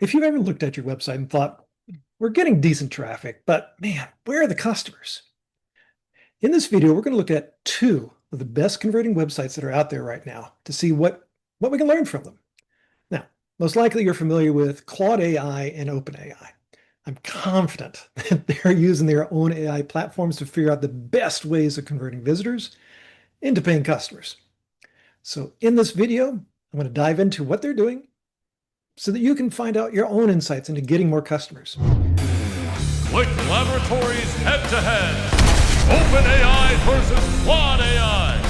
If you've ever looked at your website and thought, we're getting decent traffic, but man, where are the customers? In this video, we're going to look at two of the best converting websites that are out there right now to see what we can learn from them. Now, most likely you're familiar with Claude AI and OpenAI. I'm confident that they're using their own AI platforms to figure out the best ways of converting visitors into paying customers. So in this video, I'm going to dive into what they're doing so that you can find out your own insights into getting more customers. Click Laboratories head-to-head. OpenAI versus Claude AI.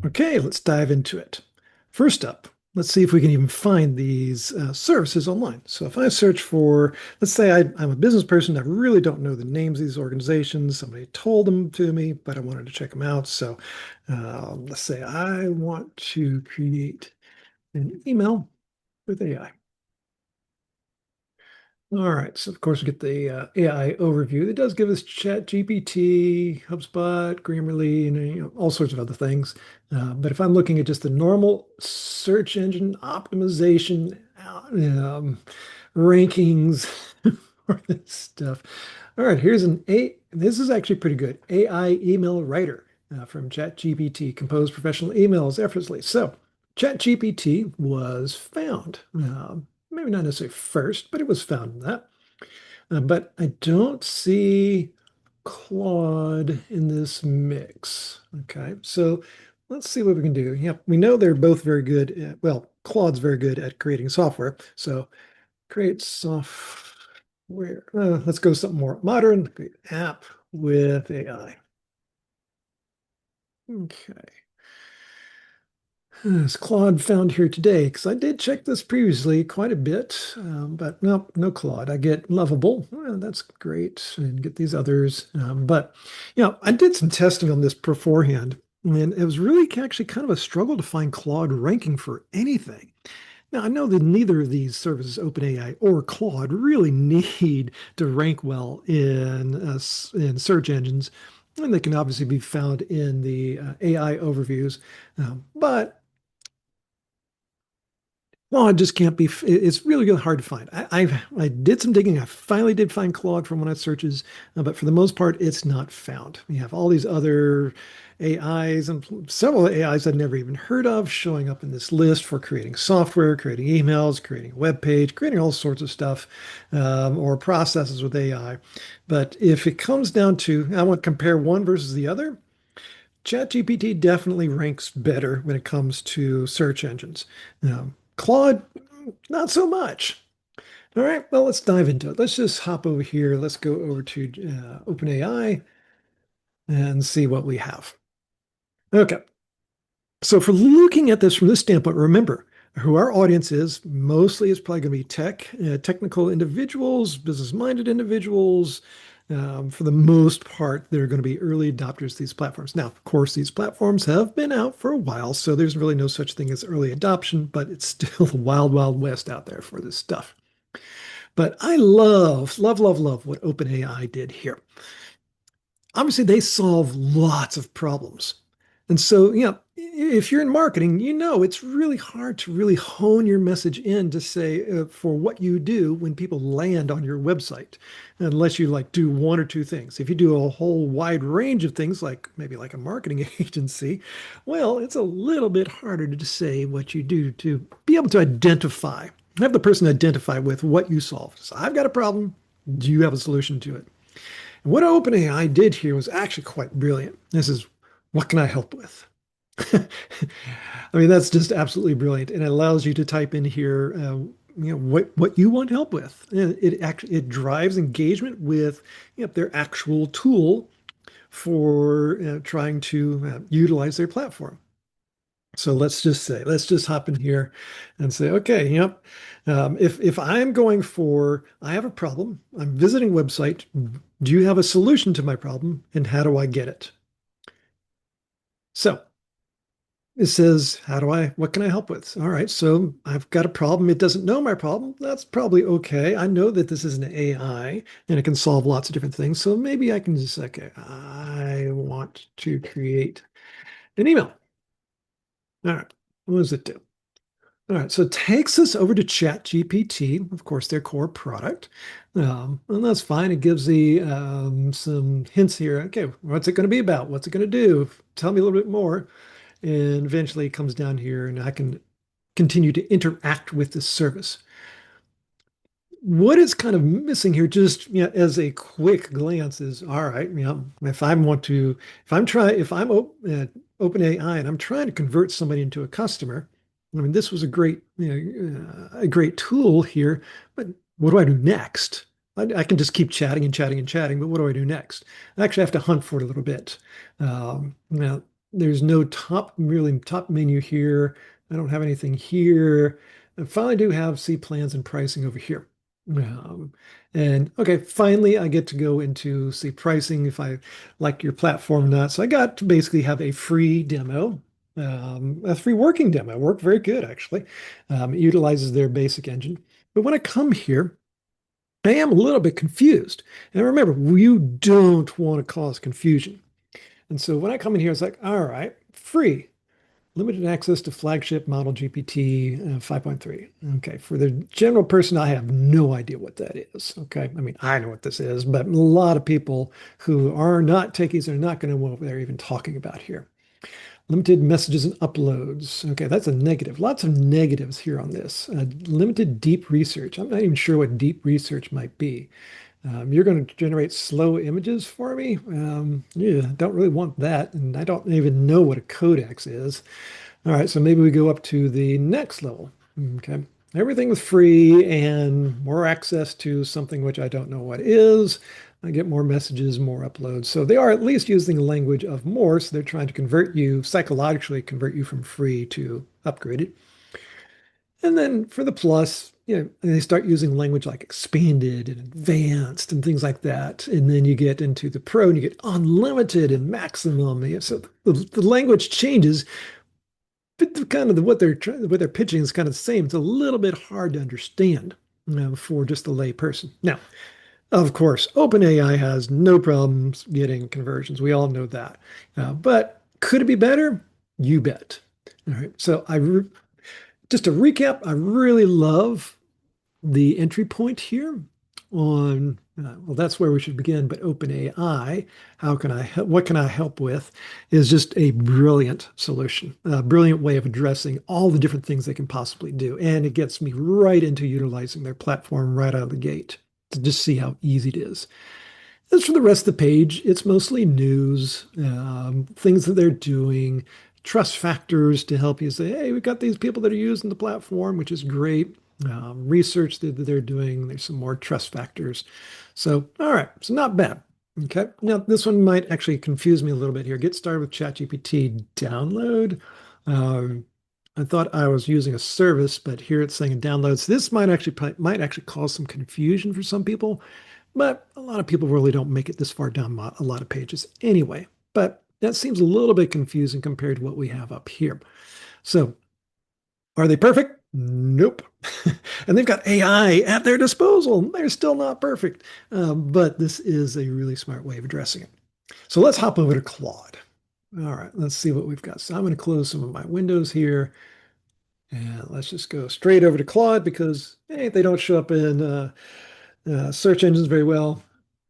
Okay, let's dive into it. First up, let's see if we can even find these services online. So if I search for, let's say I'm a business person, I really don't know the names of these organizations. Somebody told them to me, but I wanted to check them out. So let's say I want to create an email with AI. All right, so of course we get the AI overview. It does give us ChatGPT, HubSpot, Grammarly, and all sorts of other things. But if I'm looking at just the normal search engine optimization, rankings, for this stuff. All right, here's this is actually pretty good. AI email writer from ChatGPT, compose professional emails effortlessly. So ChatGPT was found. Maybe not necessarily first, but it was found in that. But I don't see Claude in this mix. Okay, so let's see what we can do. Yeah, we know they're both very good at, well, Claude's very good at creating software. So create software. Let's go something more modern. Create app with AI. Okay. Is Claude found here today? Because I did check this previously quite a bit, but no Claude. I get Lovable. Well, that's great, and get these others. But I did some testing on this beforehand, and it was really actually kind of a struggle to find Claude ranking for anything. Now, I know that neither of these services, OpenAI or Claude, really need to rank well in search engines, and they can obviously be found in the AI overviews. But well, it just can't be. It's really hard to find. I did some digging. I finally did find Claude from one of my searches, but for the most part, it's not found. We have all these other AIs and several AIs I've never even heard of showing up in this list for creating software, creating emails, creating a web page, creating all sorts of stuff, or processes with AI. But if it comes down to, I want to compare one versus the other. ChatGPT definitely ranks better when it comes to search engines. Claude, not so much. All right, well, let's dive into it. Let's just hop over here. Let's go over to OpenAI and see what we have. Okay, so for looking at this from this standpoint, remember who our audience is. Mostly is probably going to be technical individuals, business-minded individuals. For the most part, they're going to be early adopters to these platforms. Now, of course, these platforms have been out for a while, so there's really no such thing as early adoption, but it's still the wild, wild west out there for this stuff. But I love, love, love, love what OpenAI did here. Obviously, they solve lots of problems. And so, if you're in marketing, it's really hard to really hone your message in to say for what you do when people land on your website, unless you like do one or two things. If you do a whole wide range of things, like maybe like a marketing agency, well, it's a little bit harder to say what you do to be able to identify, have the person identify with what you solve. So I've got a problem. Do you have a solution to it? And what OpenAI did here was actually quite brilliant. This is, what can I help with? I mean, that's just absolutely brilliant, and it allows you to type in here, what you want help with. And it drives engagement with their actual tool for trying to utilize their platform. So let's just hop in here and say, okay, if I'm going for, I have a problem, I'm visiting a website, do you have a solution to my problem, and how do I get it? So it says, what can I help with? All right, so I've got a problem. It doesn't know my problem. That's probably okay. I know that this is an AI and it can solve lots of different things. So maybe I can just, okay, I want to create an email. All right, what does it do? All right, so it takes us over to ChatGPT, of course, their core product. And that's fine. It gives the some hints here. Okay, what's it going to be about? What's it going to do? Tell me a little bit more. And eventually it comes down here and I can continue to interact with this service. What is kind of missing here, just as a quick glance, is all right. If I want to, if I'm OpenAI and I'm trying to convert somebody into a customer, I mean, this was a great, a great tool here. But what do I do next? I can just keep chatting and chatting and chatting, but what do I do next? I actually have to hunt for it a little bit. Now, there's no really top menu here. I don't have anything here. I finally do have see plans and pricing over here. Um, and okay, finally, I get to go into see pricing if I like your platform or not. So I got to basically have a free demo, a free working demo. It worked very good, actually. It utilizes their basic engine. But when I come here, I am a little bit confused. And remember, you don't want to cause confusion. And so when I come in here, it's like, all right, free. Limited access to flagship model GPT 5.3. Okay, for the general person, I have no idea what that is. Okay, I mean, I know what this is, but a lot of people who are not techies are not going to know what they're even talking about here. Limited messages and uploads. Okay, that's a negative. Lots of negatives here on this. Limited deep research. I'm not even sure what deep research might be. You're going to generate slow images for me? Yeah, don't really want that. And I don't even know what a codex is. All right, so maybe we go up to the next level. Okay. Everything is free and more access to something which I don't know what is. I get more messages, more uploads. So they are at least using the language of more. So they're trying to convert you, psychologically convert you from free to upgraded. And then for the plus, they start using language like expanded and advanced and things like that. And then you get into the pro and you get unlimited and maximum. So the language changes, but what they're pitching is kind of the same. It's a little bit hard to understand, for just a lay person. Now, of course, OpenAI has no problems getting conversions. We all know that. But could it be better? You bet. All right. So just to recap, I really love the entry point here on, well, that's where we should begin, but OpenAI, how can I help, what can I help with, is just a brilliant solution, a brilliant way of addressing all the different things they can possibly do. And it gets me right into utilizing their platform right out of the gate to just see how easy it is. As for the rest of the page, it's mostly news, things that they're doing, trust factors to help you say, hey, we've got these people that are using the platform, which is great. Research that they're doing. There's some more trust factors. So, all right, so not bad. Okay, now this one might actually confuse me a little bit here. Get started with ChatGPT download. Um, I thought I was using a service, but here it's saying downloads. This might actually cause some confusion for some people. But a lot of people really don't make it this far down a lot of pages anyway. But that seems a little bit confusing compared to what we have up here. So are they perfect? Nope. And they've got AI at their disposal. They're still not perfect. But this is a really smart way of addressing it. So let's hop over to Claude. All right, let's see what we've got. So I'm going to close some of my windows here. And let's just go straight over to Claude because hey, they don't show up in search engines very well,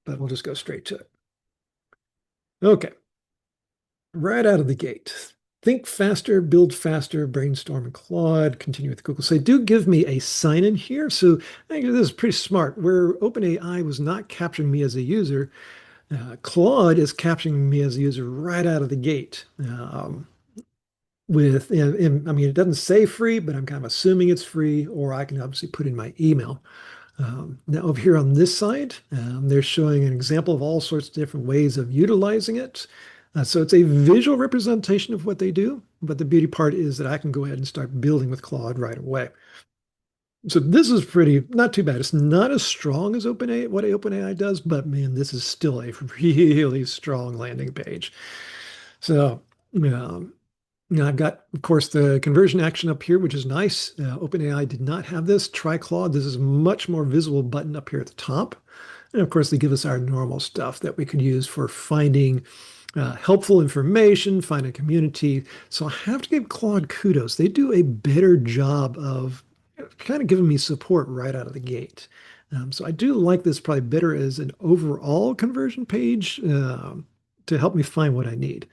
but we'll just go straight to it. Okay, right out of the gate. Think faster, build faster, brainstorm in Claude, continue with Google. So they do give me a sign in here. So I think this is pretty smart. Where OpenAI was not capturing me as a user, Claude is capturing me as a user right out of the gate. I mean, it doesn't say free, but I'm kind of assuming it's free, or I can obviously put in my email. Now over here on this side, they're showing an example of all sorts of different ways of utilizing it. So it's a visual representation of what they do, but the beauty part is that I can go ahead and start building with Claude right away. So this is not too bad. It's not as strong as what OpenAI does, but man, this is still a really strong landing page. So now I've got, of course, the conversion action up here, which is nice. OpenAI did not have this. Try Claude. This is a much more visible button up here at the top. And of course, they give us our normal stuff that we could use for finding helpful information, find a community. So I have to give Claude kudos. They do a better job of kind of giving me support right out of the gate. So I do like this probably better as an overall conversion page to help me find what I need.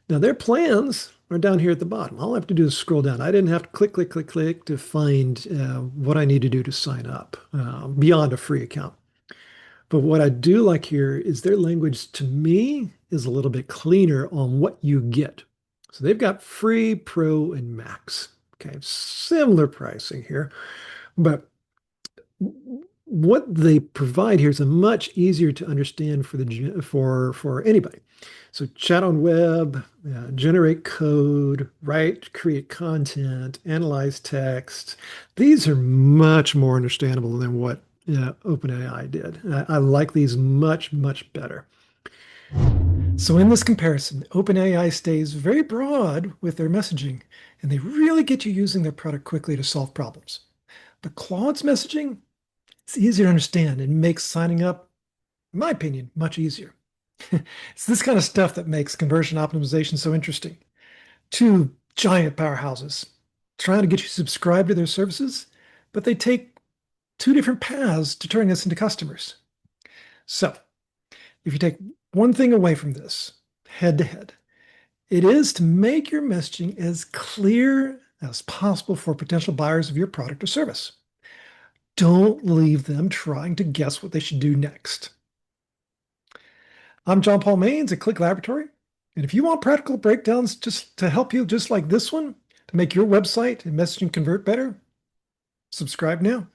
Now their plans are down here at the bottom. All I have to do is scroll down. I didn't have to click, click, click, click to find what I need to do to sign up beyond a free account. But what I do like here is their language to me is a little bit cleaner on what you get. So they've got free, pro, and max. Okay, similar pricing here, but what they provide here is a much easier to understand for anybody. So chat on web, generate code, write, create content, analyze text. These are much more understandable than what OpenAI did. I like these much, much better. So in this comparison, OpenAI stays very broad with their messaging, and they really get you using their product quickly to solve problems. But Claude's messaging, it's easier to understand and makes signing up, in my opinion, much easier. It's this kind of stuff that makes conversion optimization so interesting. Two giant powerhouses trying to get you subscribed to their services, but they take two different paths to turning us into customers. So if you take one thing away from this, head to head, it is to make your messaging as clear as possible for potential buyers of your product or service. Don't leave them trying to guess what they should do next. I'm John Paul Maines at Click Laboratory. And if you want practical breakdowns just to help you, just like this one, to make your website and messaging convert better, subscribe now.